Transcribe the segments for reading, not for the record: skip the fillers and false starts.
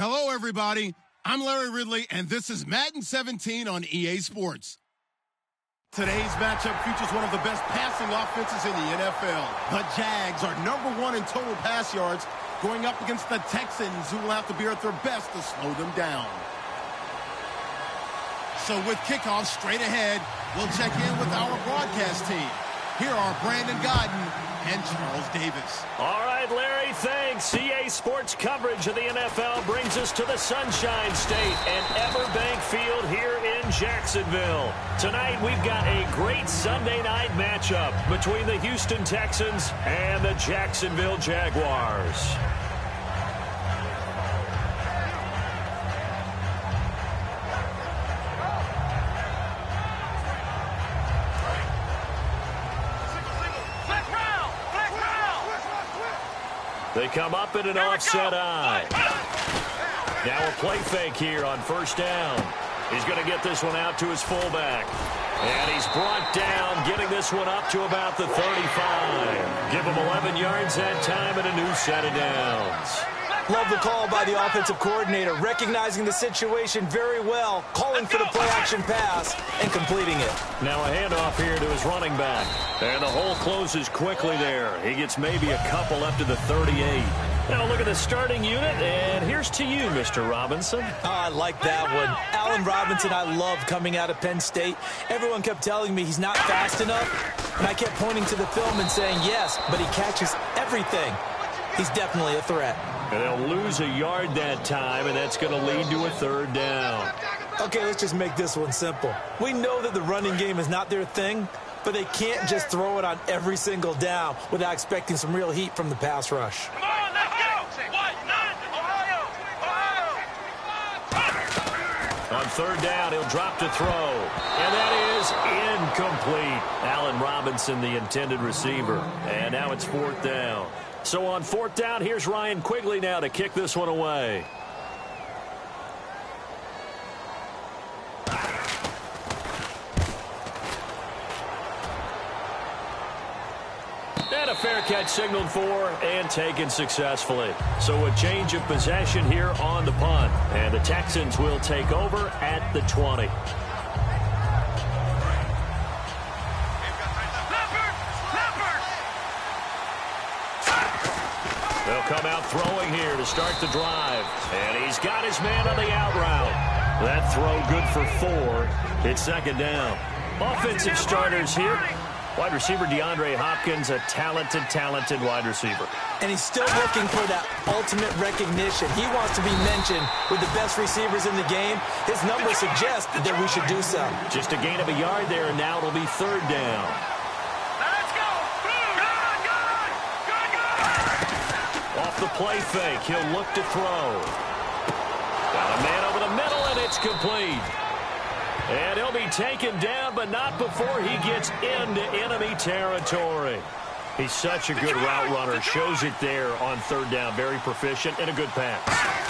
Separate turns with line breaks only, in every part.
Hello, everybody. I'm Larry Ridley, and this is Madden 17 on EA Sports. Today's matchup features one of the best passing offenses in the NFL. The Jags are #1 in total pass yards, going up against the Texans, who will have to be at their best to slow them down. So with kickoff straight ahead, we'll check in with our broadcast team. Here are Brandon Godden and Charles Davis.
All right, Larry, thanks. EA Sports coverage of the NFL brings us to the Sunshine State and Everbank Field here in Jacksonville. Tonight, we've got a great Sunday night matchup between the Houston Texans and the Jacksonville Jaguars. They come up in an offset eye. Now a play fake here on first down. He's going to get this one out to his fullback. And he's brought down, getting this one up to about the 35. Give him 11 yards that time and a new set of downs.
Love the call by the offensive coordinator, recognizing the situation very well, calling for the play-action pass, and completing it.
Now a handoff here to his running back. And the hole closes quickly there. He gets maybe a couple up to the 38. Now look at the starting unit, and here's to you, Mr. Robinson.
I like that one. Allen Robinson, I love coming out of Penn State. Everyone kept telling me he's not fast enough, and I kept pointing to the film and saying yes, but he catches everything. He's definitely a threat.
And they'll lose a yard that time, and that's going to lead to a third down.
Okay, let's just make this one simple. We know that the running game is not their thing, but they can't just throw it on every single down without expecting some real heat from the pass rush.
Come on, let's go!
On third down, he'll drop to throw. And that is incomplete. Allen Robinson, the intended receiver. And now it's fourth down. So on fourth down, here's Ryan Quigley now to kick this one away. And a fair catch signaled for and taken successfully. So a change of possession here on the punt. And the Texans will take over at the 20. They'll come out throwing here to start the drive. And he's got his man on the out route. That throw good for 4. It's second down. Offensive starters here. Wide receiver DeAndre Hopkins, a talented wide receiver.
And he's still looking for that ultimate recognition. He wants to be mentioned with the best receivers in the game. His numbers suggest that we should do so.
Just a gain of a yard there, and now it'll be third down.
Let's go! Good!
Off the play fake, he'll look to throw. Got a man over the middle, and it's complete. And he'll be taken down, but not before he gets into enemy territory. He's such a good route runner. Shows it there on third down. Very proficient and a good pass.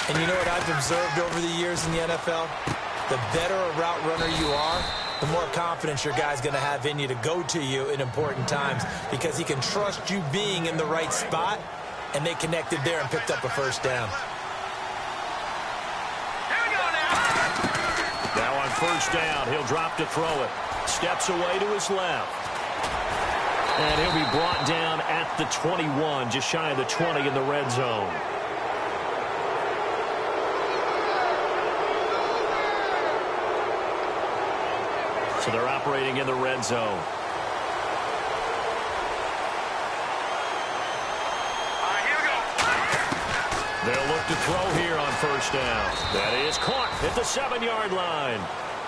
And you know what I've observed over the years in the NFL? The better a route runner you are, the more confidence your guy's going to have in you to go to you in important times because he can trust you being in the right spot, and they connected there and picked up a first down.
First down, he'll drop to throw it. Steps away to his left. And he'll be brought down at the 21, just shy of the 20 in the red zone. So they're operating in the red zone. They'll look to throw here on first down. That is caught at the 7-yard line.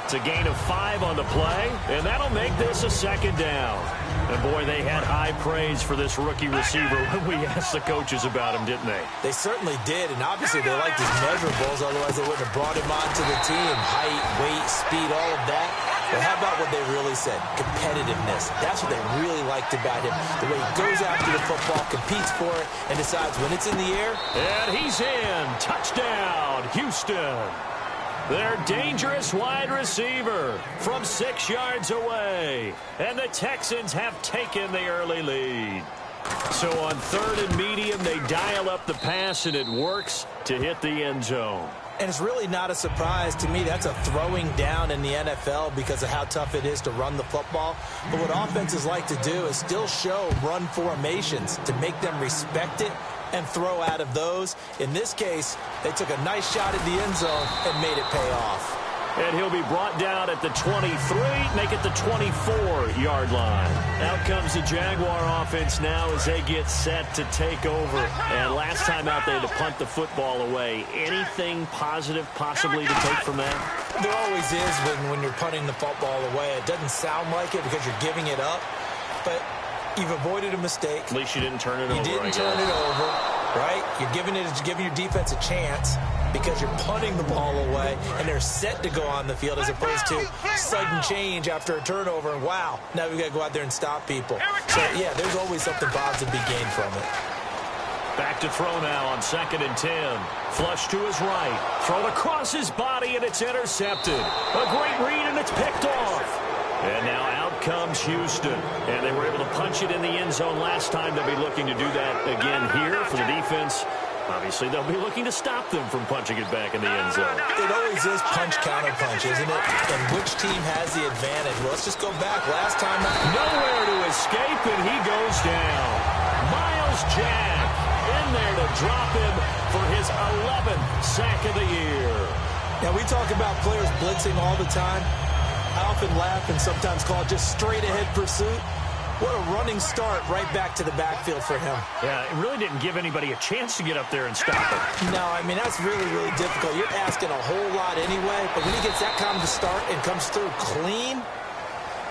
It's a gain of 5 on the play, and that'll make this a second down. And, boy, they had high praise for this rookie receiver when we asked the coaches about him, didn't they?
They certainly did, and obviously they liked his measurables, otherwise they wouldn't have brought him onto the team. Height, weight, speed, all of that. But how about what they really said? Competitiveness. That's what they really liked about him. The way he goes after the football, competes for it, and decides when it's in the air.
And he's in. Touchdown, Houston. Their dangerous wide receiver from 6 yards away. And the Texans have taken the early lead. So on 3rd and medium, they dial up the pass, and it works to hit the end zone.
And it's really not a surprise to me. That's a throwing down in the NFL because of how tough it is to run the football. But what offenses like to do is still show run formations to make them respect it and throw out of those. In this case, they took a nice shot at the end zone and made it pay off.
And he'll be brought down at the 23, make it the 24-yard line. Out comes the Jaguar offense now as they get set to take over. And last time out, they had to punt the football away. Anything positive possibly to take from that?
There always is when you're punting the football away. It doesn't sound like it because you're giving it up, but you've avoided a mistake.
At least you didn't turn it over.
You didn't turn it over, right? You're giving your defense a chance because you're punting the ball away, and they're set to go on the field as opposed to sudden change after a turnover, and wow, now we've got to go out there and stop people. So, yeah, there's always something positive to be gained from it.
Back to throw now on 2nd and 10. Flush to his right. Thrown across his body, and it's intercepted. A great read, and it's picked off. And now out comes Houston. And they were able to punch it in the end zone last time. They'll be looking to do that again here for the defense. Obviously, they'll be looking to stop them from punching it back in the end zone.
It always is punch-counter-punch, isn't it? And which team has the advantage? Well, let's just go back. Last time,
nowhere to escape, and he goes down. Miles Jack in there to drop him for his 11th sack of the year.
Now, we talk about players blitzing all the time. I often laugh and sometimes call it just straight-ahead pursuit. What a running start right back to the backfield for him.
Yeah, it really didn't give anybody a chance to get up there and stop him.
No, I mean, that's really, really difficult. You're asking a whole lot anyway, but when he gets that kind of a start and comes through clean,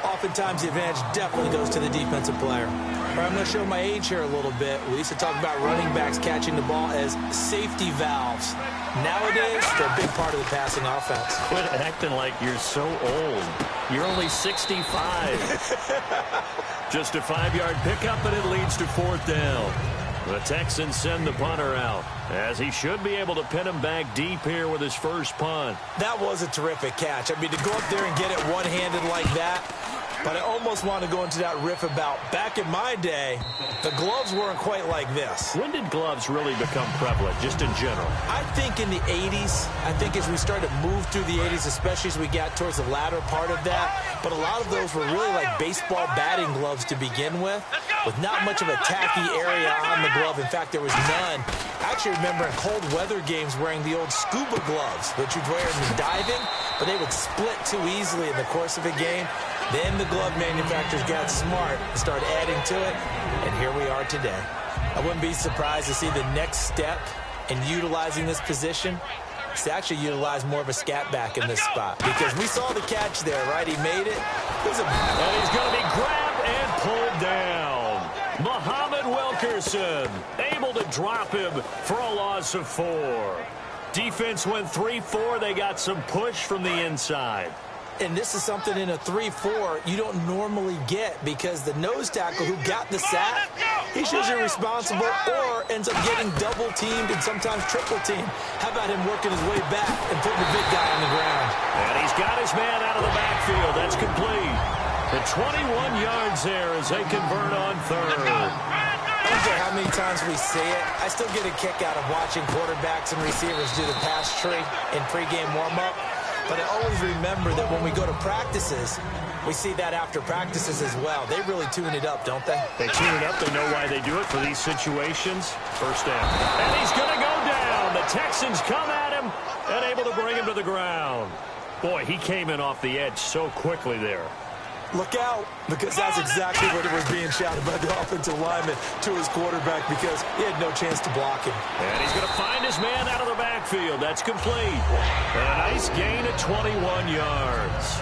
oftentimes the advantage definitely goes to the defensive player. All right, I'm going to show my age here a little bit. We used to talk about running backs catching the ball as safety valves. Nowadays, they're a big part of the passing offense.
Quit acting like you're so old. You're only 65. Just a 5-yard pickup, and it leads to 4th down. The Texans send the punter out, as he should be able to pin him back deep here with his first punt.
That was a terrific catch. I mean, to go up there and get it one-handed like that, but I almost want to go into that riff about back in my day, the gloves weren't quite like this.
When did gloves really become prevalent, just in general?
I think in the 80s. I think as we started to move through the 80s, especially as we got towards the latter part of that. But a lot of those were really like baseball batting gloves to begin with not much of a tacky area on the glove. In fact, there was none. I actually remember in cold weather games wearing the old scuba gloves, which you'd wear in diving, but they would split too easily in the course of a game. Then the glove manufacturers got smart and started adding to it, and here we are today. I wouldn't be surprised to see the next step in utilizing this position is to actually utilize more of a scat back in this spot, because we saw the catch there, right? He made it.
And he's going to be grabbed and pulled down. Muhammad Wilkerson able to drop him for a loss of 4. Defense went 3-4. They got some push from the inside.
And this is something in a 3-4 you don't normally get, because the nose tackle who got the sack, he's usually responsible or ends up getting double-teamed and sometimes triple-teamed. How about him working his way back and putting the big guy on the ground?
And he's got his man out of the backfield. That's complete. The 21 yards there as they convert on 3rd.
I don't care how many times we see it. I still get a kick out of watching quarterbacks and receivers do the pass tree in pregame warm-up. But I always remember that when we go to practices, we see that after practices as well. They really tune it up, don't they?
They tune it up. They know why they do it for these situations. First down. And he's going to go down. The Texans come at him and able to bring him to the ground. Boy, he came in off the edge so quickly there.
Look out, because that's exactly what it was being shouted by the offensive lineman to his quarterback, because he had no chance to block him.
And he's going to find his man out of the backfield. That's complete. And a nice gain of 21 yards.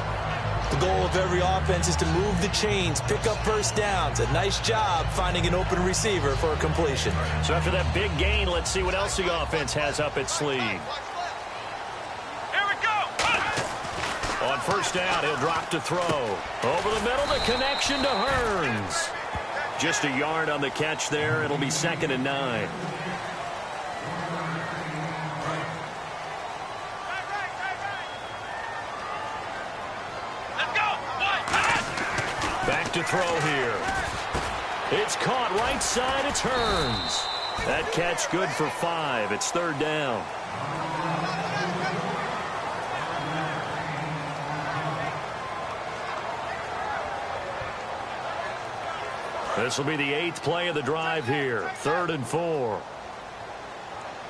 The goal of every offense is to move the chains, pick up first downs. A nice job finding an open receiver for a completion.
So after that big gain, let's see what else the offense has up its sleeve. On first down, he'll drop to throw. Over the middle, the connection to Hearns. Just a yard on the catch there. It'll be 2nd and 9.
Let's go.
Back to throw here. It's caught right side. It turns. That catch good for 5. It's third down. This will be the 8th play of the drive here. 3rd and 4.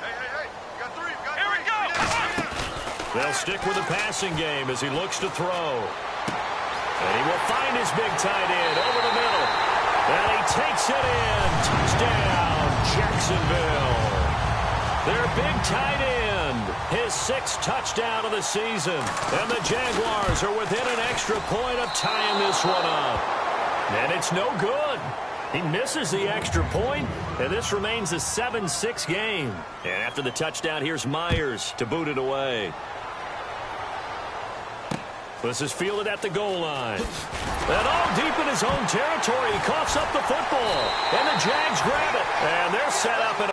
Hey. Got 3. Here we go.
They'll stick with the passing game as he looks to throw. And he will find his big tight end over the middle. And he takes it in. Touchdown, Jacksonville. Their big tight end, his 6th touchdown of the season. And the Jaguars are within an extra point of tying this one up. And it's no good. He misses the extra point, and this remains a 7-6 game. And after the touchdown, here's Myers to boot it away. This is fielded at the goal line. And all deep in his own territory, he coughs up the football. And the Jags grab it. And they're set up at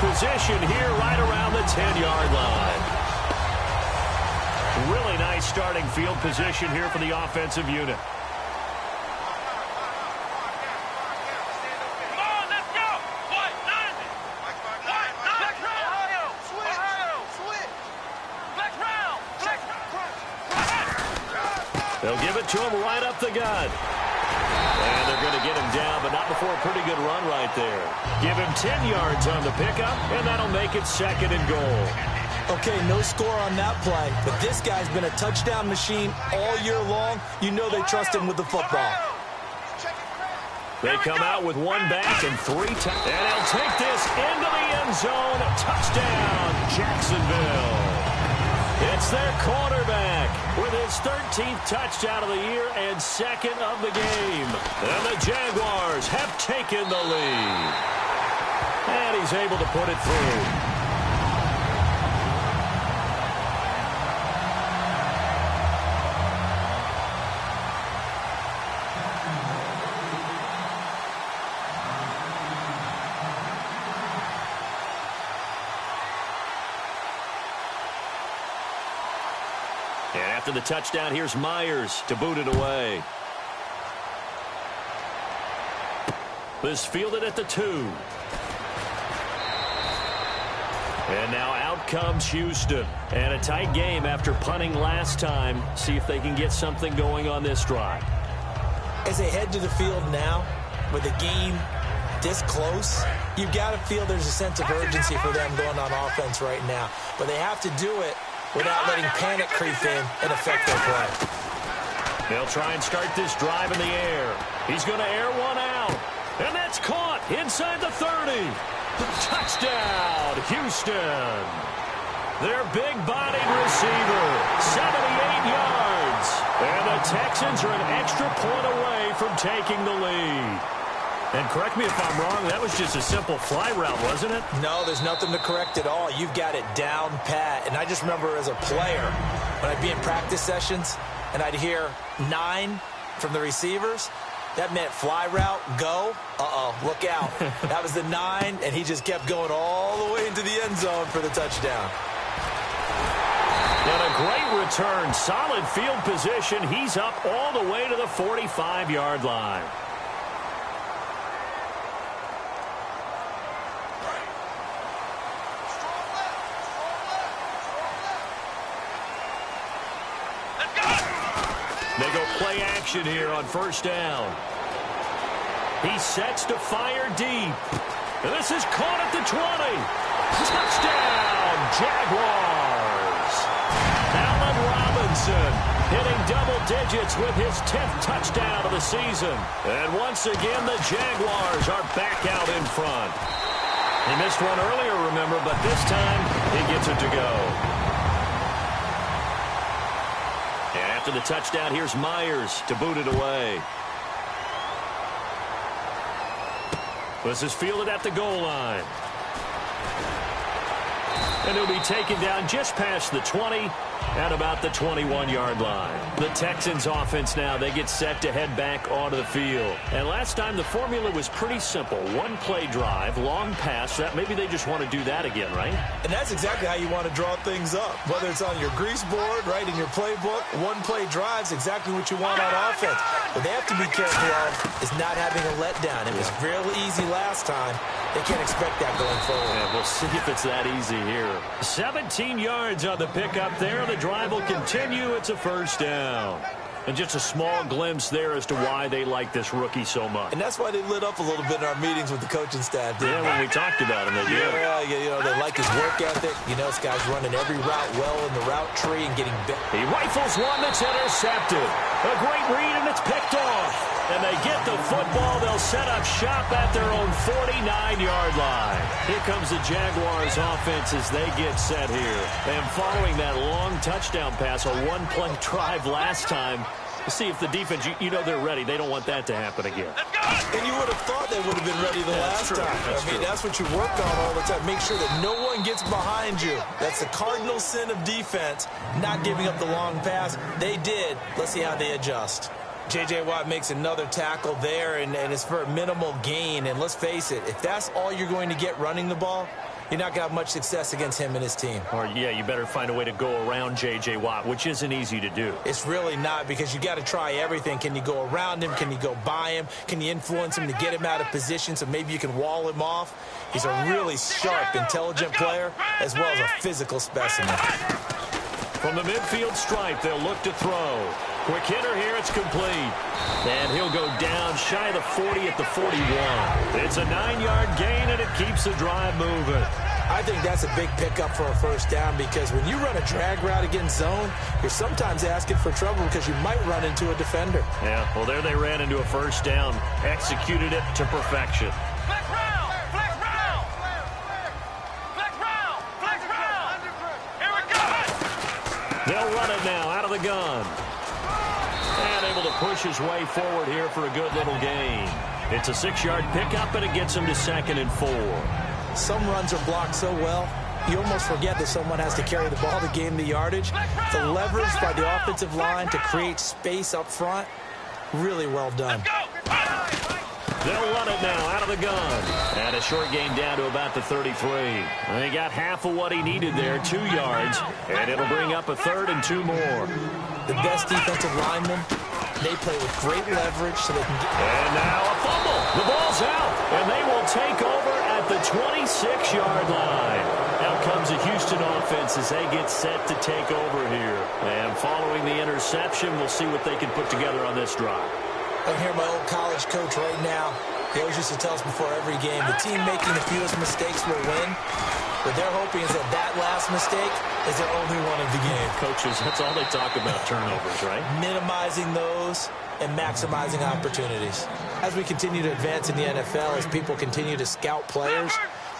position here right around the 10-yard line. Really nice starting field position here for the offensive unit.
Come on, let's go. What? Flex round. Switch. Flex round.
They'll give it to him right up the gut. And they're going to get him down, but not before a pretty good run right there. Give him 10 yards on the pickup, and that'll make it 2nd and goal.
Okay, no score on that play, but this guy's been a touchdown machine all year long. You know they trust him with the football.
They come out with 1 back and 3 and he'll take this into the end zone. Touchdown, Jacksonville. It's their quarterback with his 13th touchdown of the year and 2nd of the game. And the Jaguars have taken the lead. And he's able to put it through. And after the touchdown, here's Myers to boot it away. This fielded at the 2. And now out comes Houston. And a tight game after punting last time. See if they can get something going on this drive.
As they head to the field now, with the game this close, you've got to feel there's a sense of urgency for them going on offense right now. But they have to do it without letting panic creep in and affect their play.
They'll try and start this drive in the air. He's going to air one out. And that's caught inside the 30. Touchdown, Houston. Their big-bodied receiver, 78 yards. And the Texans are an extra point away from taking the lead. And correct me if I'm wrong, that was just a simple fly route, wasn't it?
No, there's nothing to correct at all. You've got it down pat. And I just remember as a player, when I'd be in practice sessions and I'd hear 9 from the receivers, that meant fly route, go. Look out. That was the 9, and he just kept going all the way into the end zone for the touchdown.
And a great return. Solid field position. He's up all the way to the 45-yard line. They go play action here on first down. He sets to fire deep. And this is caught at the 20. Touchdown, Jaguars. Allen Robinson hitting double digits with his 10th touchdown of the season. And once again, the Jaguars are back out in front. He missed one earlier, remember, but this time he gets it to go. After the touchdown, here's Myers to boot it away. This is fielded at the goal line. And he'll be taken down just past the 20 at about the 21-yard line. The Texans offense now, they get set to head back onto the field. And last time the formula was pretty simple. One-play drive, long pass. Maybe they just want to do that again, right?
And that's exactly how you want to draw things up. Whether it's on your grease board, right, in your playbook, one-play drive's exactly what you want on offense. What they have to be careful of is not having a letdown. It was real easy last time. They can't expect that going forward.
Yeah, we'll see if it's that easy here. 17 yards on the pickup there. The drive will continue. It's a first down. And just a small glimpse there as to why they like this rookie so much.
And that's why they lit up a little bit in our meetings with the coaching staff.
Yeah, when we talked about him, they did.
Yeah, they like his work ethic. This guy's running every route well in the route tree and getting bit.
He rifles one that's intercepted. A great read, and it's picked off. And they get the football. They'll set up shop at their own 49-yard line. Here comes the Jaguars offense as they get set here. And following that long touchdown pass, a one-play drive last time, see if the defense, they're ready. They don't want that to happen again.
And you would have thought they would have been ready the last time. That's what you work on all the time. Make sure that no one gets behind you. That's the cardinal sin of defense, not giving up the long pass. They did. Let's see how they adjust. J.J. Watt makes another tackle there, and it's for a minimal gain. And let's face it, if that's all you're going to get running the ball, you're not going to have much success against him and his team.
Or, you better find a way to go around J.J. Watt, which isn't easy to do.
It's really not, because you got to try everything. Can you go around him? Can you go by him? Can you influence him to get him out of position so maybe you can wall him off? He's a really sharp, intelligent player, as well as a physical specimen.
From the midfield stripe, they'll look to throw. Quick hitter here, it's complete. And he'll go down shy of the 40 at the 41. It's a 9-yard gain, and it keeps the drive moving.
I think that's a big pickup for a first down, because when you run a drag route against zone, you're sometimes asking for trouble because you might run into a defender.
Yeah, well, there they ran into a first down, executed it to perfection. They'll run it now out of the gun. And able to push his way forward here for a good little gain. It's a 6-yard pickup, and it gets him to 2nd and 4.
Some runs are blocked so well, you almost forget that someone has to carry the ball to gain the yardage. The leverage by the offensive line to create space up front, really well done.
They'll run it now out of the gun. And a short gain down to about the 33. And he got half of what he needed there, 2 yards. And it'll bring up a 3rd and 2 more.
The best defensive linemen, they play with great leverage so they can get...
And now a fumble. The ball's out. And they will take over at the 26-yard line. Now comes the Houston offense as they get set to take over here. And following the interception, we'll see what they can put together on this drive.
I'm here, my old college coach right now. He always used to tell us before every game, the team making the fewest mistakes will win. What they're hoping is that last mistake is their only one of the game.
Coaches, that's all they talk about, turnovers, right?
Minimizing those and maximizing opportunities. As we continue to advance in the NFL, as people continue to scout players,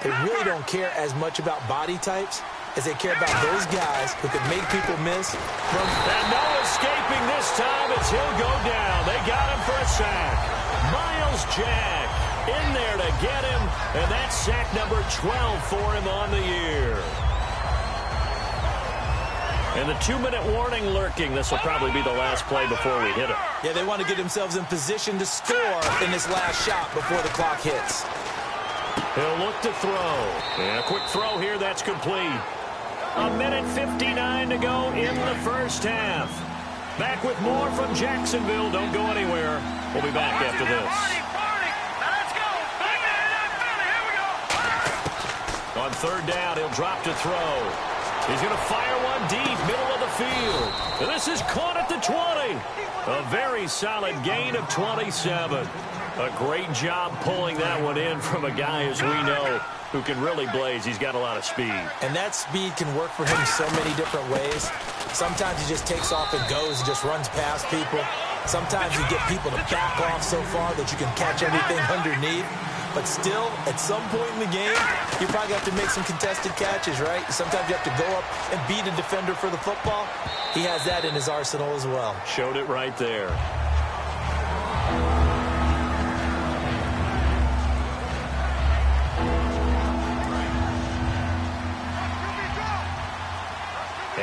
they really don't care as much about body types as they care about those guys who can make people miss.
And no escaping this time as he'll go down. They got him for a sack. Miles Jack in there to get him, and that's sack number 12 for him on the year. And the 2-minute warning lurking. This will probably be the last play before we hit it.
Yeah, they want to get themselves in position to score in this last shot before the clock hits.
He'll look to throw. And a quick throw here, that's complete. 1:59 to go in the first half. Back with more from Jacksonville. Don't go anywhere. We'll be back after this. On 3rd down, he'll drop to throw. He's going to fire one deep, middle of the field. And this is caught at the 20. A very solid gain of 27. A great job pulling that one in from a guy, as we know, who can really blaze. He's got a lot of speed.
And that speed can work for him so many different ways. Sometimes he just takes off and goes and just runs past people. Sometimes you get people to back off so far that you can catch everything underneath. But still, at some point in the game, you probably have to make some contested catches, right? Sometimes you have to go up and beat a defender for the football. He has that in his arsenal as well.
Showed it right there.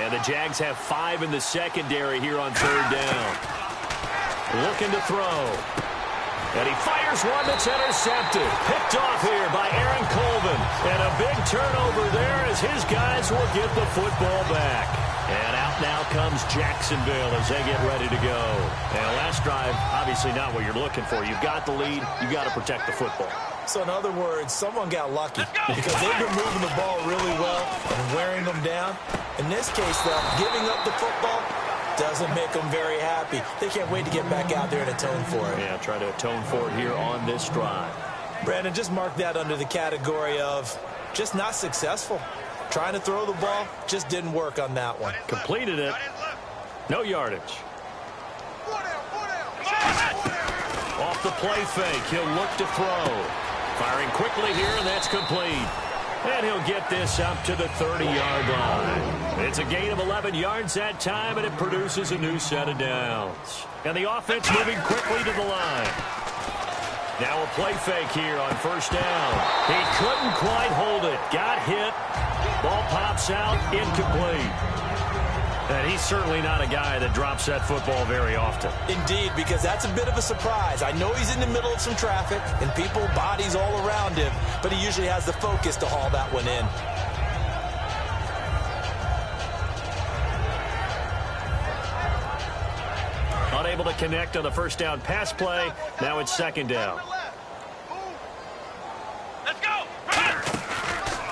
And the Jags have 5 in the secondary here on 3rd down. Looking to throw. And he fires one that's intercepted. Picked off here by Aaron Colvin. And a big turnover there as his guys will get the football back. And out now comes Jacksonville as they get ready to go. And last drive, obviously not what you're looking for. You've got the lead. You've got to protect the football.
So in other words, someone got lucky because they've been moving the ball really well and wearing them down. In this case, though, giving up the football doesn't make them very happy. They can't wait to get back out there and atone for it.
Yeah, try to atone for it here on this drive.
Brandon, just mark that under the category of just not successful. Trying to throw the ball just didn't work on that one.
Completed it. No yardage. Off the play fake, he'll look to throw. Firing quickly here, and that's complete. And he'll get this up to the 30-yard line. It's a gain of 11 yards that time, and it produces a new set of downs. And the offense moving quickly to the line. Now a play fake here on 1st down. He couldn't quite hold it. Got hit. Ball pops out, incomplete. And he's certainly not a guy that drops that football very often.
Indeed, because that's a bit of a surprise. I know he's in the middle of some traffic and people, bodies all around him, but he usually has the focus to haul that one in.
Unable to connect on the 1st down pass play. Now it's 2nd down.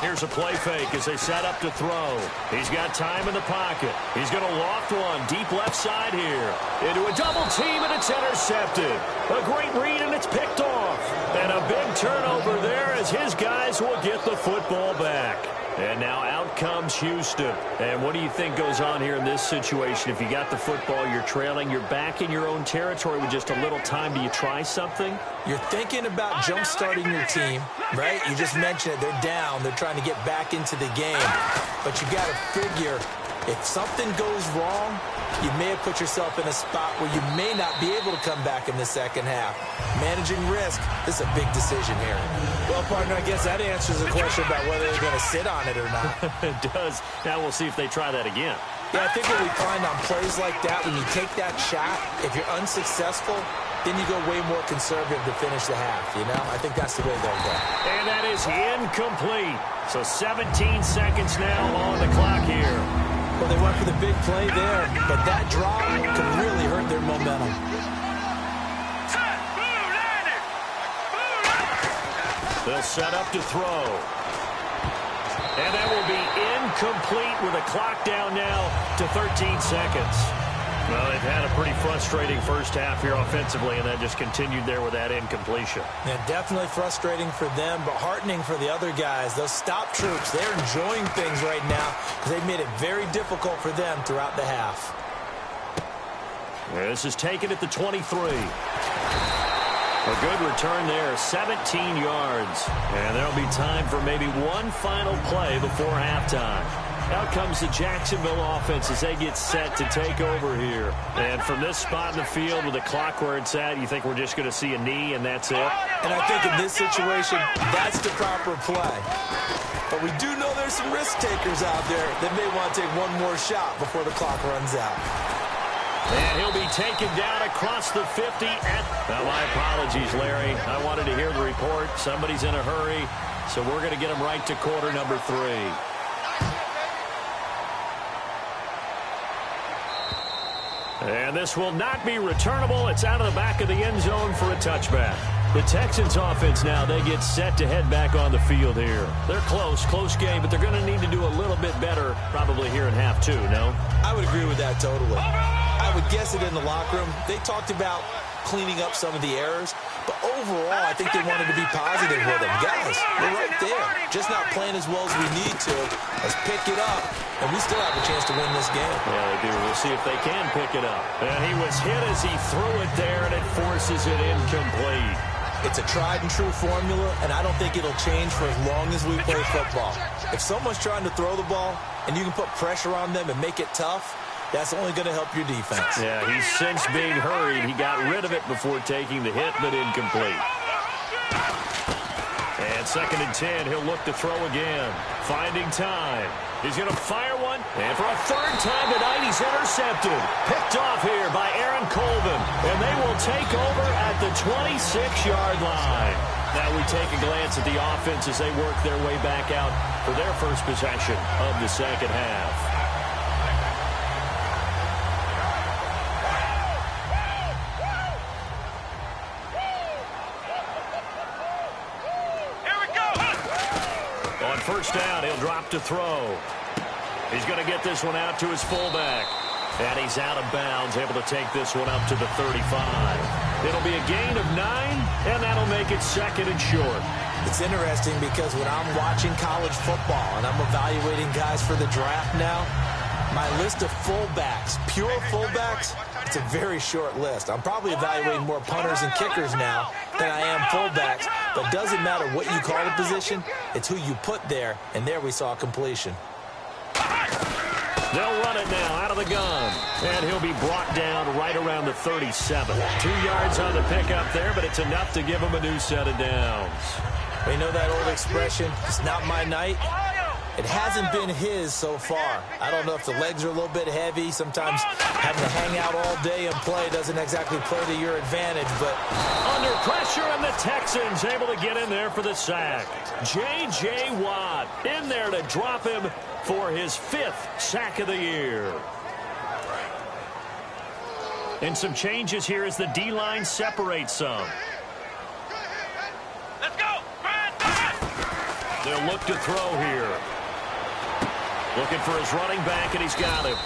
Here's a play fake as they set up to throw. He's got time in the pocket. He's going to loft one deep left side here. Into a double team, and it's intercepted. A great read, and it's picked off. And a big turnover there as his guys will get the football back. And now out comes Houston. And what do you think goes on here in this situation? If you got the football, you're trailing, you're back in your own territory with just a little time. Do you try something?
You're thinking about jump-starting your team, right? You just mentioned it. They're down. They're trying to get back into the game. But you got to figure, if something goes wrong, you may have put yourself in a spot where you may not be able to come back in the second half. Managing risk, this is a big decision here. Well, partner, I guess that answers the question about whether they're going to sit on it or not.
It does. Now we'll see if they try that again.
Yeah, I think what we find on plays like that, when you take that shot, if you're unsuccessful, then you go way more conservative to finish the half, you know? I think that's the way they'll go.
And that is incomplete. So 17 seconds now on the clock here.
Well, they went for the big play there, but that drop could really hurt their momentum.
They'll set up to throw. And that will be incomplete with a clock down now to 13 seconds. Well, they've had a pretty frustrating first half here offensively, and that just continued there with that incompletion.
Yeah, definitely frustrating for them, but heartening for the other guys. Those stop troops, they're enjoying things right now because they've made it very difficult for them throughout the half.
This is taken at the 23. A good return there, 17 yards. And there'll be time for maybe one final play before halftime. Out comes the Jacksonville offense as they get set to take over here. And from this spot in the field with the clock where it's at, you think we're just going to see a knee and that's it?
And I think in this situation, that's the proper play. But we do know there's some risk takers out there that may want to take one more shot before the clock runs out.
And he'll be taken down across the 50. Now, my apologies, Larry. I wanted to hear the report. Somebody's in a hurry, so we're going to get him right to quarter number 3. And this will not be returnable. It's out of the back of the end zone for a touchback. The Texans offense now, they get set to head back on the field here. They're close game, but they're going to need to do a little bit better probably here in half 2, no?
I would agree with that totally. I would guess it in the locker room. They talked about cleaning up some of the errors, but overall, I think they wanted to be positive with them. Guys, we're right there. Just not playing as well as we need to. Let's pick it up, and we still have a chance to win this game.
Yeah, they do. We'll see if they can pick it up. And he was hit as he threw it there, and it forces it incomplete.
It's a tried-and-true formula, and I don't think it'll change for as long as we play football. If someone's trying to throw the ball, and you can put pressure on them and make it tough, that's only going to help your defense.
Yeah, he's since being hurried. He got rid of it before taking the hit, but incomplete. And On 2nd and 10, he'll look to throw again. Finding time. He's going to fire one. And for a third time tonight, he's intercepted. Picked off here by Aaron Colvin. And they will take over at the 26-yard line. Now we take a glance at the offense as they work their way back out for their first possession of the second half. First down, he'll drop to throw. He's going to get this one out to his fullback. And he's out of bounds, able to take this one up to the 35. It'll be a gain of 9, and that'll make it 2nd and short.
It's interesting because when I'm watching college football and I'm evaluating guys for the draft now, my list of fullbacks, pure fullbacks, it's a very short list. I'm probably evaluating more punters and kickers now than I am fullbacks. But it doesn't matter what you call the position, it's who you put there, and there we saw completion.
They'll run it now out of the gun, and he'll be brought down right around the 37. 2 yards on the pickup there, but it's enough to give him a new set of downs.
You know that old expression, it's not my night? It hasn't been his so far. I don't know if the legs are a little bit heavy. Sometimes having to hang out all day and play doesn't exactly play to your advantage. But
under pressure, and the Texans able to get in there for the sack. J.J. Watt in there to drop him for his 5th sack of the year. And some changes here as the D-line separates some.
Let's go.
They'll look to throw here. Looking for his running back, and he's got him.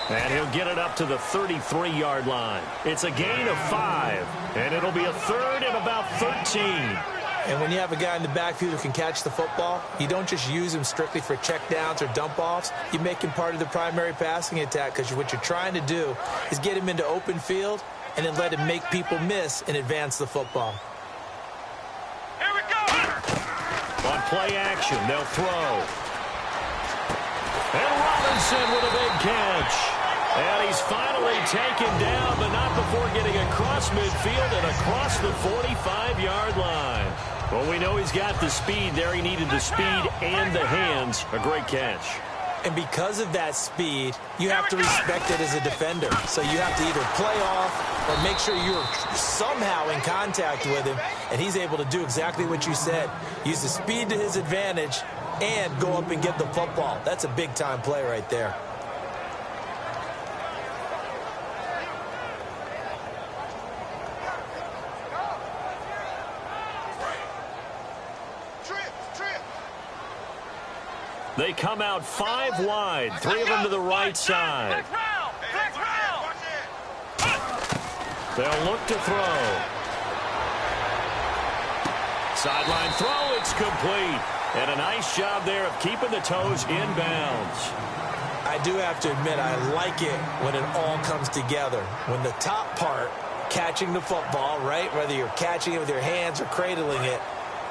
And he'll get it up to the 33-yard line. It's a gain of 5, and it'll be a 3rd and about 13.
And when you have a guy in the backfield who can catch the football, you don't just use him strictly for checkdowns or dump-offs. You make him part of the primary passing attack because what you're trying to do is get him into open field and then let him make people miss and advance the football.
Here we go.
On play action, they'll throw. And Robinson with a big catch. And he's finally taken down, but not before getting across midfield and across the 45-yard line. Well, we know he's got the speed there. He needed the speed and the hands. A great catch.
And because of that speed, you have to respect it as a defender. So you have to either play off or make sure you're somehow in contact with him. And he's able to do exactly what you said. Use the speed to his advantage and go up and get the football. That's a big-time play right there.
They come out 5 wide, 3 of them to the right side. They'll look to throw. Sideline throw, it's complete. And a nice job there of keeping the toes in bounds.
I do have to admit, I like it when it all comes together. When the top part, catching the football, right, whether you're catching it with your hands or cradling it,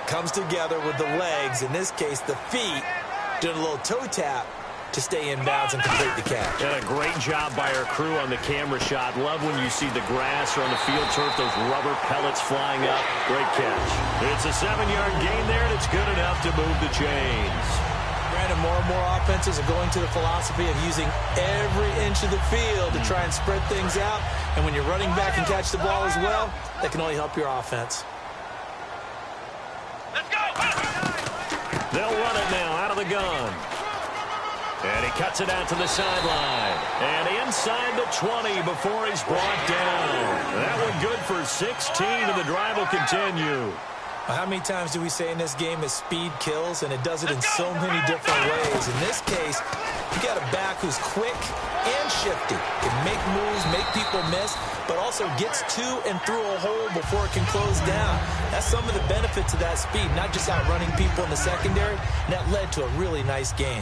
comes together with the legs, in this case the feet, doing a little toe tap to stay in bounds and complete the catch.
And a great job by our crew on the camera shot. Love when you see the grass or on the field turf, those rubber pellets flying up. Great catch. It's a 7-yard gain there, and it's good enough to move the chains.
Brandon, more and more offenses are going to the philosophy of using every inch of the field to try and spread things out. And when you're running back and catch the ball as well, that can only help your offense.
Let's go.
They'll run it now out of the gun. And he cuts it out to the sideline. And inside the 20 before he's brought down. That one good for 16, and the drive will continue.
How many times do we say in this game that speed kills, and it does it in so many different ways? In this case, you got a back who's quick and shifty, can make moves, make people miss, but also gets to and through a hole before it can close down. That's some of the benefits of that speed, not just outrunning people in the secondary, and that led to a really nice gain.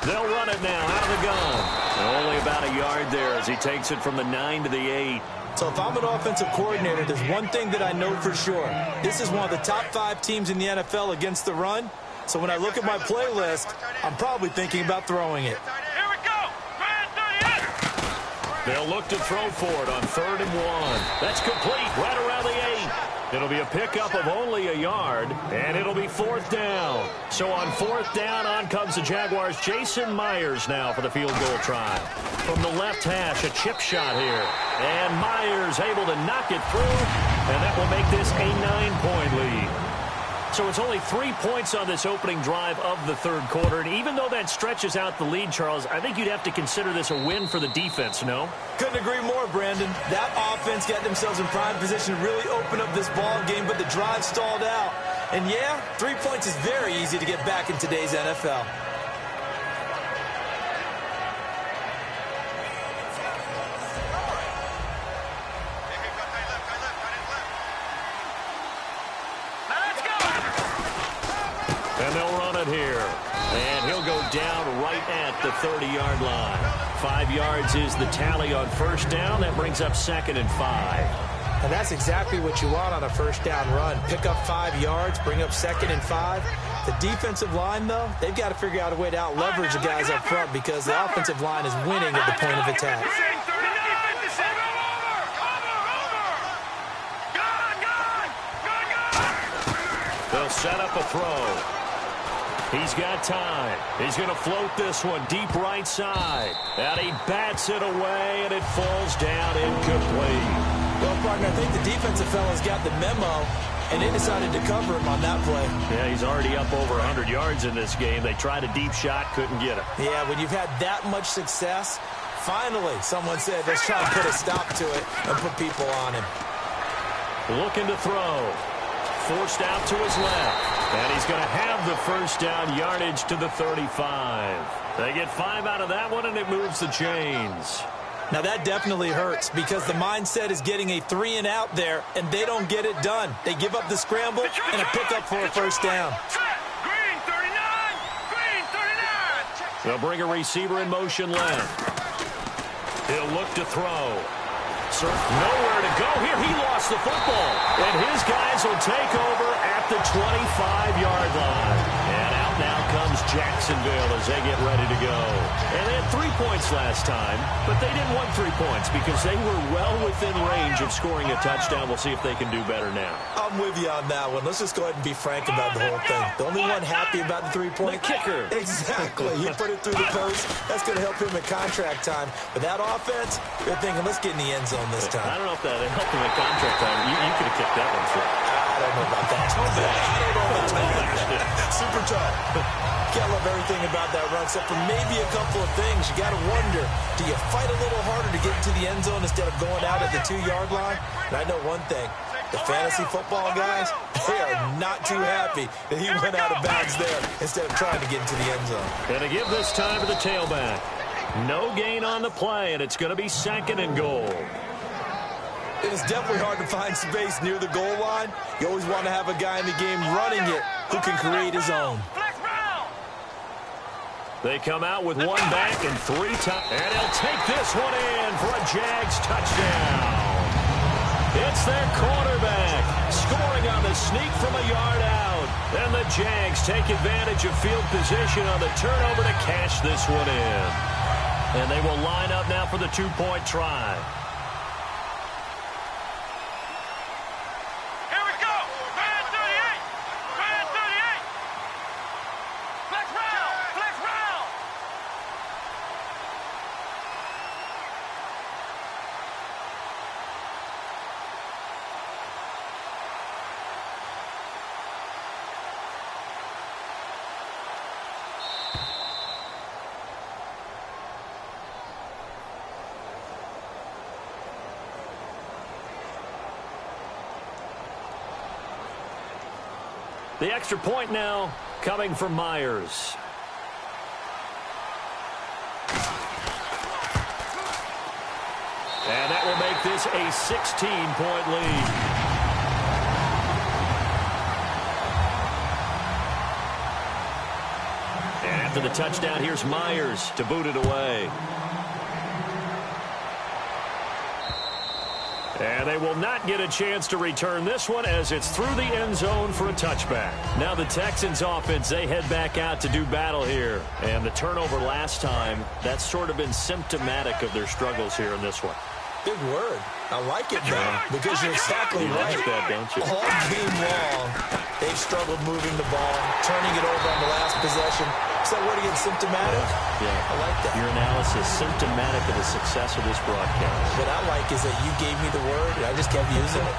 They'll run it now out of the gun. Only about a yard there as he takes it from the 9 to the 8.
So if I'm an offensive coordinator, there's one thing that I know for sure. This is one of the top 5 teams in the NFL against the run. So when I look at my playlist, I'm probably thinking about throwing it.
Here we go.
They'll look to throw for it on 3rd and 1. That's complete right around the 8. It'll be a pickup of only a yard, and it'll be 4th down. So on 4th down, on comes the Jaguars' Jason Myers now for the field goal try. From the left hash, a chip shot here. And Myers able to knock it through, and that will make this a 9-point lead. So it's only 3 points on this opening drive of the 3rd quarter. And even though that stretches out the lead, Charles, I think you'd have to consider this a win for the defense, no?
Couldn't agree more, Brandon. That offense got themselves in prime position to really open up this ball game, but the drive stalled out. And yeah, 3 points is very easy to get back in today's NFL.
And they'll run it here. And he'll go down right at the 30-yard line. 5 yards is the tally on 1st down. That brings up 2nd and 5.
And that's exactly what you want on a 1st down run. Pick up 5 yards, bring up 2nd and 5. The defensive line, though, they've got to figure out a way to out-leverage the guys up front because the offensive line is winning at the point of attack.
They'll set up a throw. He's got time. He's going to float this one deep right side. And he bats it away, and it falls down incomplete.
Well, partner, I think the defensive fellas got the memo, and they decided to cover him on that play.
Yeah, he's already up over 100 yards in this game. They tried a deep shot, couldn't get it.
Yeah, when you've had that much success, finally someone said, let's try and put a stop to it and put people on him.
Looking to throw. Forced out to his left. And he's going to have the 1st down yardage to the 35. They get 5 out of that one, and it moves the chains.
Now, that definitely hurts because the mindset is getting a 3 and out there, and they don't get it done. They give up the scramble and a pickup for a 1st down.
Green 39! Green 39!
They'll bring a receiver in motion left. He'll look to throw. Nowhere to go here. He lost the football. And his guys will take over at the 25-yard line. And out now comes Jacksonville as they get ready to go. And they had 3 points last time, but they didn't want 3 points because they were well within range of scoring a touchdown. We'll see if they can do better now.
I'm with you on that one. Let's just go ahead and be frank about the whole thing. The only one happy about the 3-point
kicker.
Exactly. He put it through the post. That's going to help him at contract time. But that offense, they're thinking, let's get in the end zone this time.
I don't know if that helped him at contract time. You could have kicked that one through.
I don't know about that. I don't know about that. Super tough. Can't love everything about that run except for maybe a couple of things. You got to wonder, do you fight a little harder to get into the end zone instead of going out at the 2-yard line? And I know one thing. The fantasy football guys, they are not too happy that he went out of bounds there instead of trying to get into the end zone.
And to give this time to the tailback. No gain on the play, and it's going to be 2nd and goal.
It is definitely hard to find space near the goal line. You always want to have a guy in the game running it who can create his own.
They come out with 1 back and 3 times. And he'll take this one in for a Jags touchdown. It's their quarterback scoring on the sneak from a yard out. And the Jags take advantage of field position on the turnover to cash this one in. And they will line up now for the 2-point try. The extra point now coming from Myers. And that will make this a 16-point lead. And after the touchdown, here's Myers to boot it away. And And they will not get a chance to return this one as it's through the end zone for a touchback. Now the Texans offense, they head back out to do battle here. And the turnover last time, that's sort of been symptomatic of their struggles here in this one.
Big word. I like it, though, because you're exactly right.
Like that, don't you?
All game long, they've struggled moving the ball, turning it over on the last possession. Is that word again, symptomatic?
Yeah.
I like that.
Your analysis, symptomatic of the success of this broadcast.
What I like is that you gave me the word, and I just kept using it.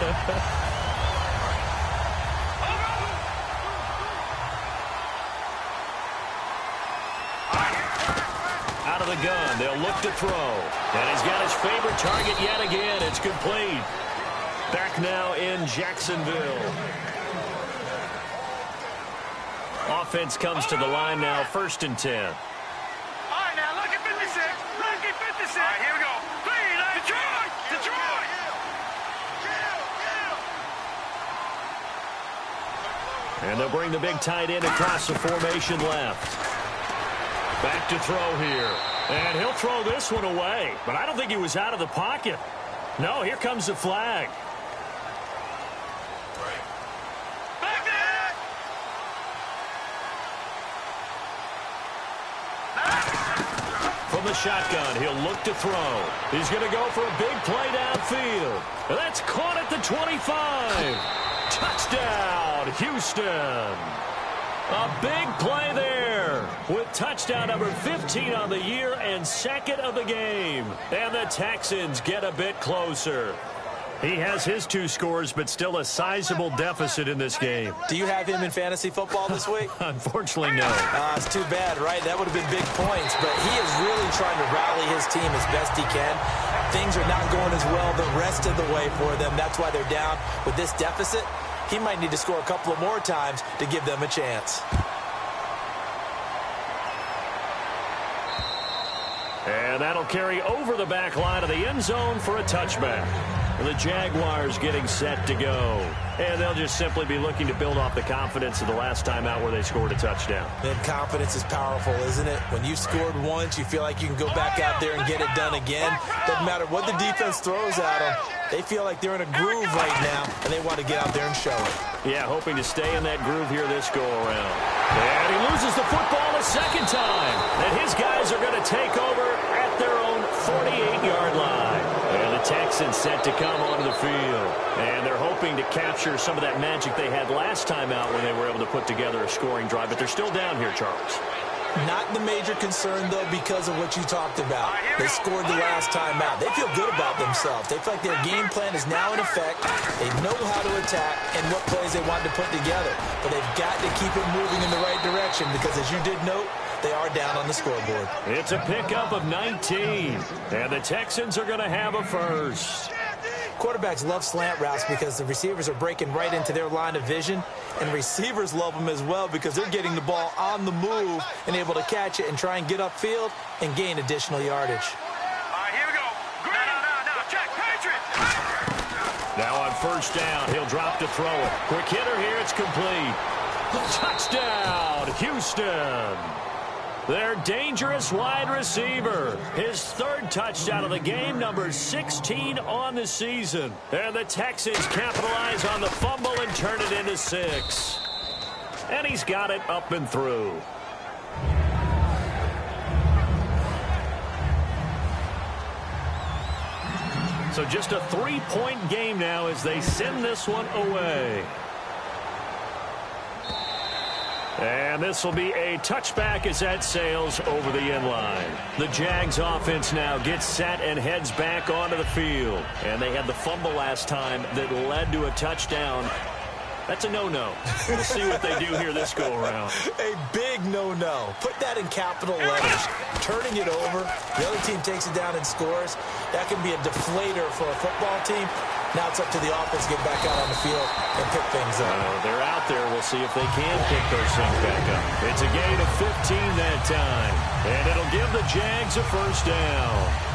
Out of the gun, they'll look to throw. And he's got his favorite target yet again. It's complete. Back now in Jacksonville. Offense comes to the line now, 1st and 10.
All right, now look at 56. Look at 56. All right, here we go. Detroit! Detroit!
And they'll bring the big tight end across the formation left. Back to throw here. And he'll throw this one away. But I don't think he was out of the pocket. No, here comes the flag. From the shotgun, he'll look to throw. He's going to go for a big play downfield. That's caught at the 25. Touchdown, Houston. A big play there with touchdown number 15 on the year and 2nd of the game. And the Texans get a bit closer. He has his 2 scores, but still a sizable deficit in this game.
Do you have him in fantasy football this week?
Unfortunately, no.
It's too bad, right? That would have been big points, but he is really trying to rally his team as best he can. Things are not going as well the rest of the way for them. That's why they're down with this deficit. He might need to score a couple of more times to give them a chance.
And that'll carry over the back line of the end zone for a touchback. The Jaguars getting set to go. And they'll just simply be looking to build off the confidence of the last time out where they scored a touchdown.
And confidence is powerful, isn't it? When you scored once, you feel like you can go back out there and get it done again. Doesn't matter what the defense throws at them. They feel like they're in a groove right now, and they want to get out there and show it.
Yeah, hoping to stay in that groove here this go-around. And he loses the football a second time. And his guys are going to take over at their own 48-yard line. And the Texans set to come onto the field. And they're hoping to capture some of that magic they had last time out when they were able to put together a scoring drive. But they're still down here, Charles.
Not the major concern, though, because of what you talked about. They scored the last time out. They feel good about themselves. They feel like their game plan is now in effect. They know how to attack and what plays they want to put together. But they've got to keep it moving in the right direction because, as you did note, they are down on the scoreboard.
It's a pickup of 19. And the Texans are going to have a first.
Quarterbacks love slant routes because the receivers are breaking right into their line of vision, and receivers love them as well because they're getting the ball on the move and able to catch it and try and get upfield and gain additional yardage.
All right, here we go. No, check, Patriot.
Now on 1st down, he'll drop to throw it. Quick hitter here, it's complete. Touchdown, Houston. Their dangerous wide receiver. His 3rd touchdown of the game, number 16 on the season. And the Texans capitalize on the fumble and turn it into 6. And he's got it up and through. So just a 3-point game now as they send this one away. And this will be a touchback as that sails over the end line. The Jags offense now gets set and heads back onto the field. And they had the fumble last time that led to a touchdown. That's a no-no. We'll see what they do here this go-around.
A big no-no. Put that in capital letters. Turning it over, the other team takes it down and scores. That can be a deflator for a football team. Now it's up to the offense to get back out on the field and pick things up.
They're out there. We'll see if they can pick those things back up. It's a gain of 15 that time. And it'll give the Jags a first down.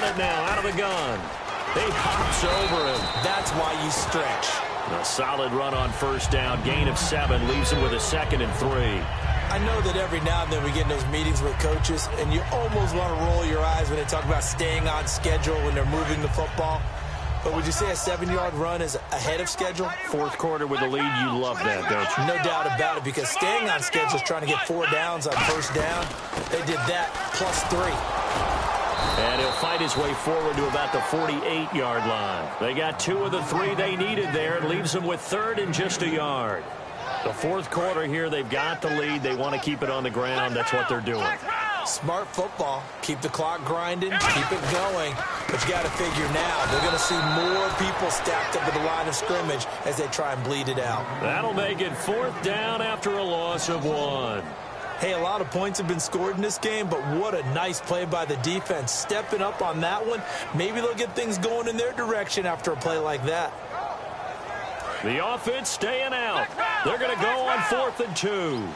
it now out of the gun. He hops over him.
That's why you stretch.
A solid run on first down. Gain of 7 leaves him with a 2nd and 3.
I know that every now and then we get in those meetings with coaches, and you almost want to roll your eyes when they talk about staying on schedule when they're moving the football. But would you say a 7-yard run is ahead of schedule?
Fourth quarter with the lead, you love that, don't you?
No doubt about it, because staying on schedule is trying to get 4 downs on first down. They did that plus 3.
And he'll fight his way forward to about the 48-yard line. They got 2 of the 3 they needed there. It leaves them with 3rd and just a yard. The fourth quarter here, they've got the lead. They want to keep it on the ground. That's what they're doing.
Smart football. Keep the clock grinding. Keep it going. But you got to figure now, they're going to see more people stacked up at the line of scrimmage as they try and bleed it out.
That'll make it 4th down after a loss of 1.
Hey, a lot of points have been scored in this game, but what a nice play by the defense. Stepping up on that one, maybe they'll get things going in their direction after a play like that.
The offense staying out. They're going to go on 4th and 2.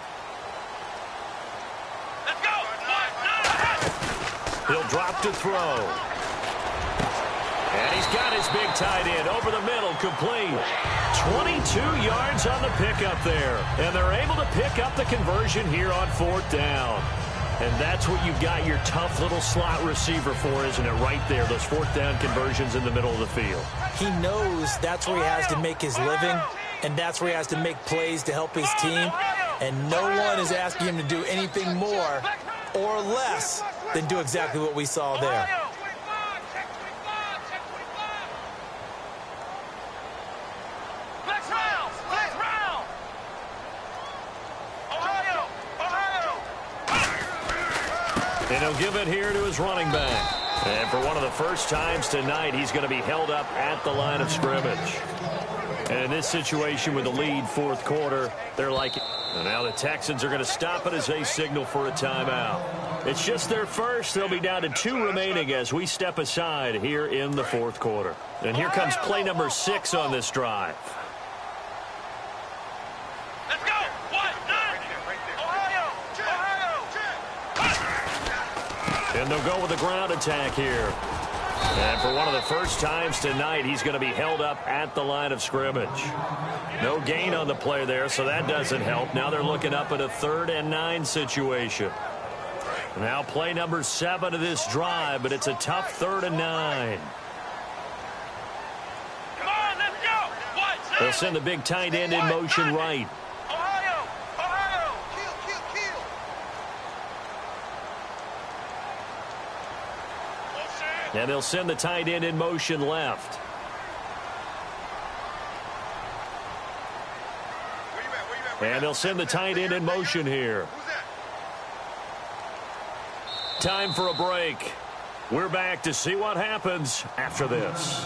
Let's go.
He'll drop to throw. And he's got his big tight end over the middle, complete. 22 yards on the pickup there. And they're able to pick up the conversion here on 4th down. And that's what you've got your tough little slot receiver for, isn't it? Right there, those 4th down conversions in the middle of the field.
He knows that's where he has to make his living, and that's where he has to make plays to help his team. And no one is asking him to do anything more or less than do exactly what we saw there.
And he'll give it here to his running back. And for one of the first times tonight, he's going to be held up at the line of scrimmage. And in this situation with the lead, fourth quarter, they're like it. And now the Texans are going to stop it as they signal for a timeout. It's just their first. They'll be down to 2 remaining as we step aside here in the fourth quarter. And here comes play number 6 on this drive.
Let's go. 1, 9. Ohio.
And they'll go with a ground attack here. And for one of the first times tonight, he's going to be held up at the line of scrimmage. No gain on the play there, so that doesn't help. Now they're looking up at a 3rd and 9 situation. Now play number 7 of this drive, but it's a tough 3rd and 9.
Come on, let's go. 1, 7.
They'll send the big tight end in motion right.
Ohio.
And they'll send the tight end in motion left. And they'll send the tight end in motion here. Time for a break. We're back to see what happens after this.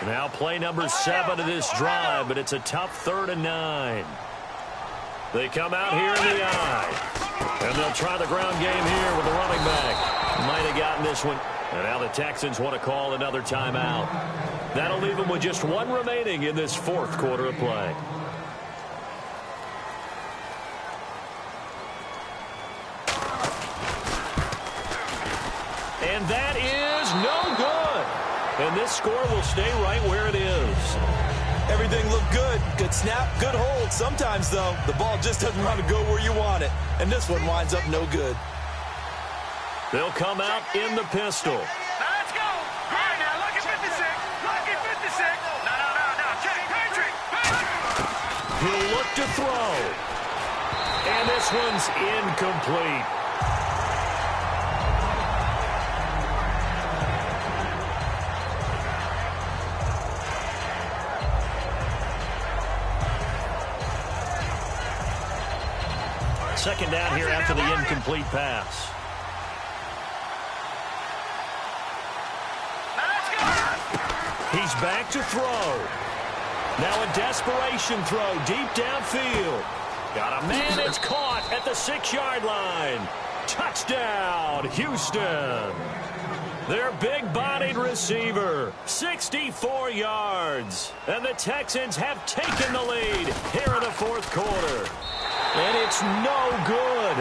Now play number 7 of this drive, but it's a tough 3rd and 9. They come out here in the eye. And they'll try the ground game here with the running back. Might have gotten this one. And now the Texans want to call another timeout. That'll leave them with just 1 remaining in this fourth quarter of play. And that is no good. And this score will stay right where it is.
Everything looked good. Good snap, good hold. Sometimes, though, the ball just doesn't want to go where you want it. And this one winds up no good.
They'll come out in the pistol.
Now let's go. All right, now look at 56. Look at 56. No. Check. Patrick.
He'll look to throw. And this one's incomplete. Second down here after the incomplete pass. He's back to throw. Now a desperation throw deep downfield. Got a man, it's caught at the 6-yard line. Touchdown, Houston. Their big-bodied receiver, 64 yards. And the Texans have taken the lead here in the fourth quarter. And it's no good.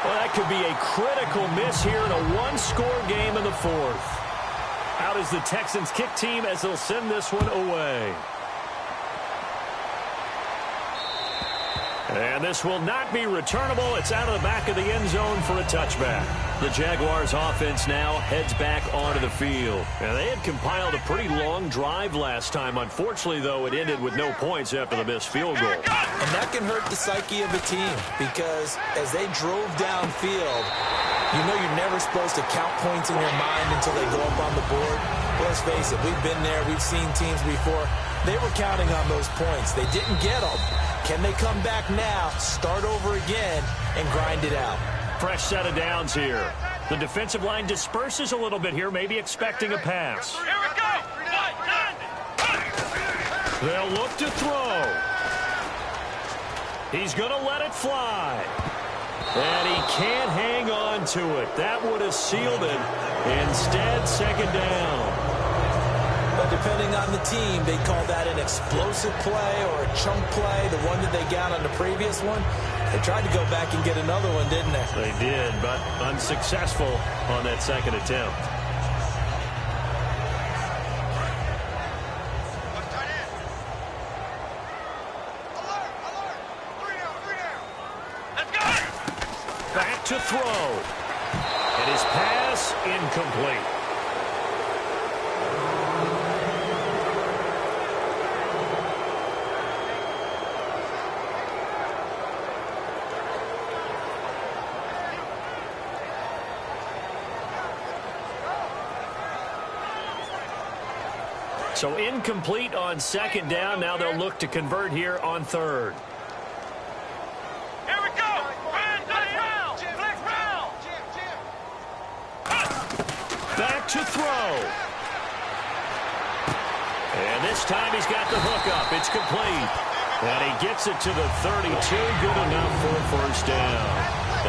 Well, that could be a critical miss here in a one-score game in the fourth. Out is the Texans kick team as they'll send this one away. And this will not be returnable. It's out of the back of the end zone for a touchback. The Jaguars offense now heads back onto the field. And they had compiled a pretty long drive last time. Unfortunately, though, it ended with no points after the missed field goal.
And that can hurt the psyche of a team because as they drove downfield, you know you're never supposed to count points in your mind until they go up on the board. Let's face it, we've been there. We've seen teams before. They were counting on those points. They didn't get them. Can they come back now, start over again, and grind it out?
Fresh set of downs here. The defensive line disperses a little bit here, maybe expecting a pass.
Here we go.
They'll look to throw. He's going to let it fly. And he can't hang on to it. That would have sealed it. Instead, second down.
But depending on the team, they call that an explosive play or a chunk play, the one that they got on the previous one. They tried to go back and get another one, didn't they?
They did, but unsuccessful on that second attempt. Back to throw. And his pass incomplete. So incomplete on second down. Now they'll look to convert here on third.
Here we go.
Back to throw. And this time he's got the hook up. It's complete. And he gets it to the 32. Good enough for a first down.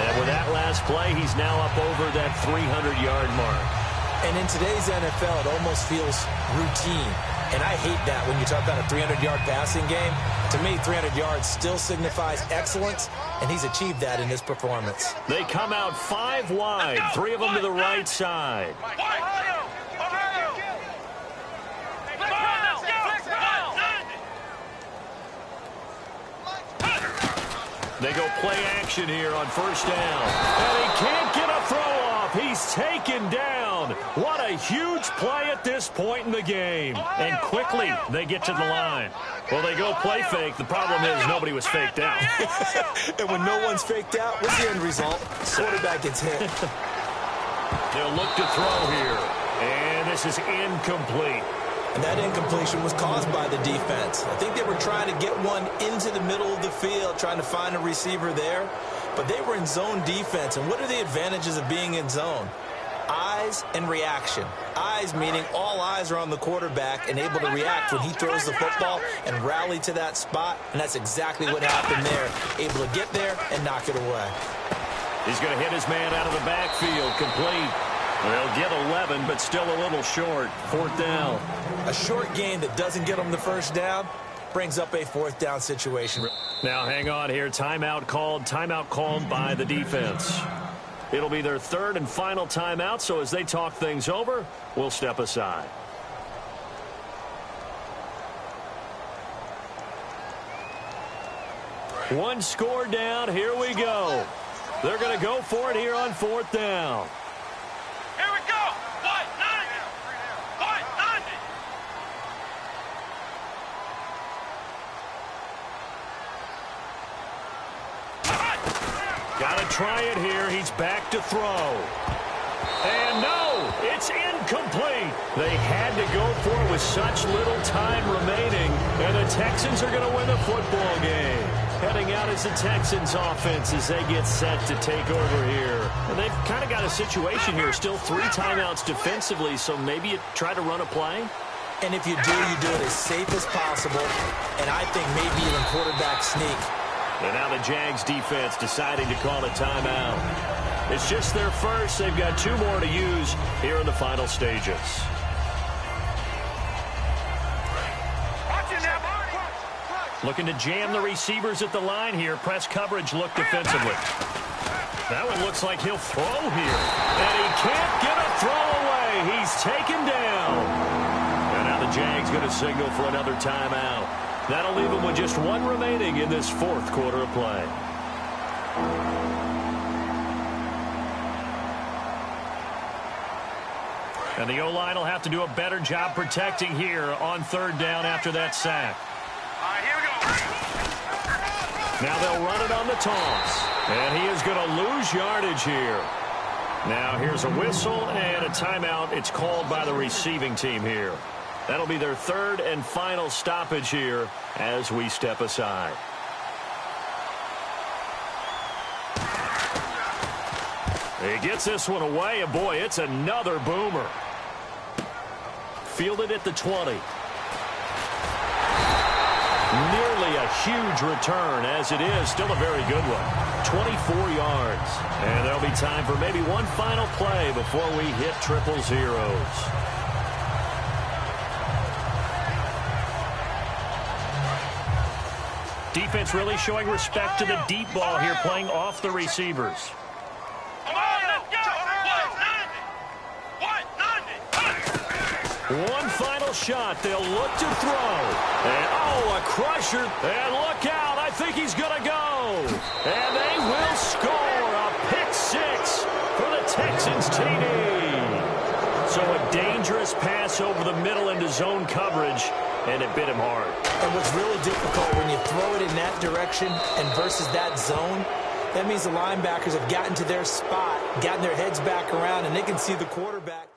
And with that last play, he's now up over that 300-yard mark.
And in today's NFL, it almost feels routine. And I hate that when you talk about a 300-yard passing game. To me, 300 yards still signifies excellence, and he's achieved that in this performance.
They come out 5 wide, 3 of them to the right side. They go play action here on first down. And he can't get a throw off. He's taken down. What a huge play at this point in the game. And quickly they get to the line. Well, they go play fake. The problem is nobody was faked out.
And when no one's faked out, what's the end result? Quarterback gets hit.
They'll look to throw here. And this is incomplete.
And that incompletion was caused by the defense. I think they were trying to get one into the middle of the field, trying to find a receiver there. But they were in zone defense. And what are the advantages of being in zone? Eyes and reaction. Eyes meaning all eyes are on the quarterback and able to react when he throws the football and rally to that spot. And that's exactly what happened there. Able to get there and knock it away.
He's going to hit his man out of the backfield. Complete. They'll get 11, but still a little short. Fourth down.
A short game that doesn't get them the first down brings up a fourth down situation.
Now hang on here. Timeout called by the defense. It'll be their third and final timeout, so as they talk things over, we'll step aside. One score down. Here we go. They're going to go for it here on fourth down.
Here we go. White 90. White 90.
Got to try it here. He's back to throw. And no, it's incomplete. They had to go for it with such little time remaining, and the Texans are going to win the football game. Heading out is the Texans offense as they get set to take over here. And they've kind of got a situation here. Still 3 timeouts defensively, so maybe you try to run a play.
And if you do it as safe as possible, and I think maybe even quarterback sneak.
And now the Jags defense deciding to call a timeout. It's just their first. They've got 2 more to use here in the final stages. Looking to jam the receivers at the line here. Press coverage look defensively. That one looks like he'll throw here. And he can't get a throw away. He's taken down. And now the Jags going to signal for another timeout. That'll leave him with just one remaining in this fourth quarter of play. And the O-line will have to do a better job protecting here on third down after that sack.
All right, here we go.
Now they'll run it on the toss. And he is going to lose yardage here. Now here's a whistle and a timeout. It's called by the receiving team here. That'll be their third and final stoppage here as we step aside. He gets this one away, and boy, it's another boomer. Fielded at the 20. Nearly a huge return, as it is still a very good one. 24 yards. And there'll be time for maybe one final play before we hit triple zeros. Defense really showing respect to the deep ball here, playing off the receivers. One final shot. They'll look to throw. And, oh, a crusher. And look out. I think he's going to go. And they will score a pick six for the Texans TD. So a dangerous pass over the middle into zone coverage, and it bit him hard.
And what's really difficult when you throw it in that direction and versus that zone, that means the linebackers have gotten to their spot, gotten their heads back around, and they can see the quarterback.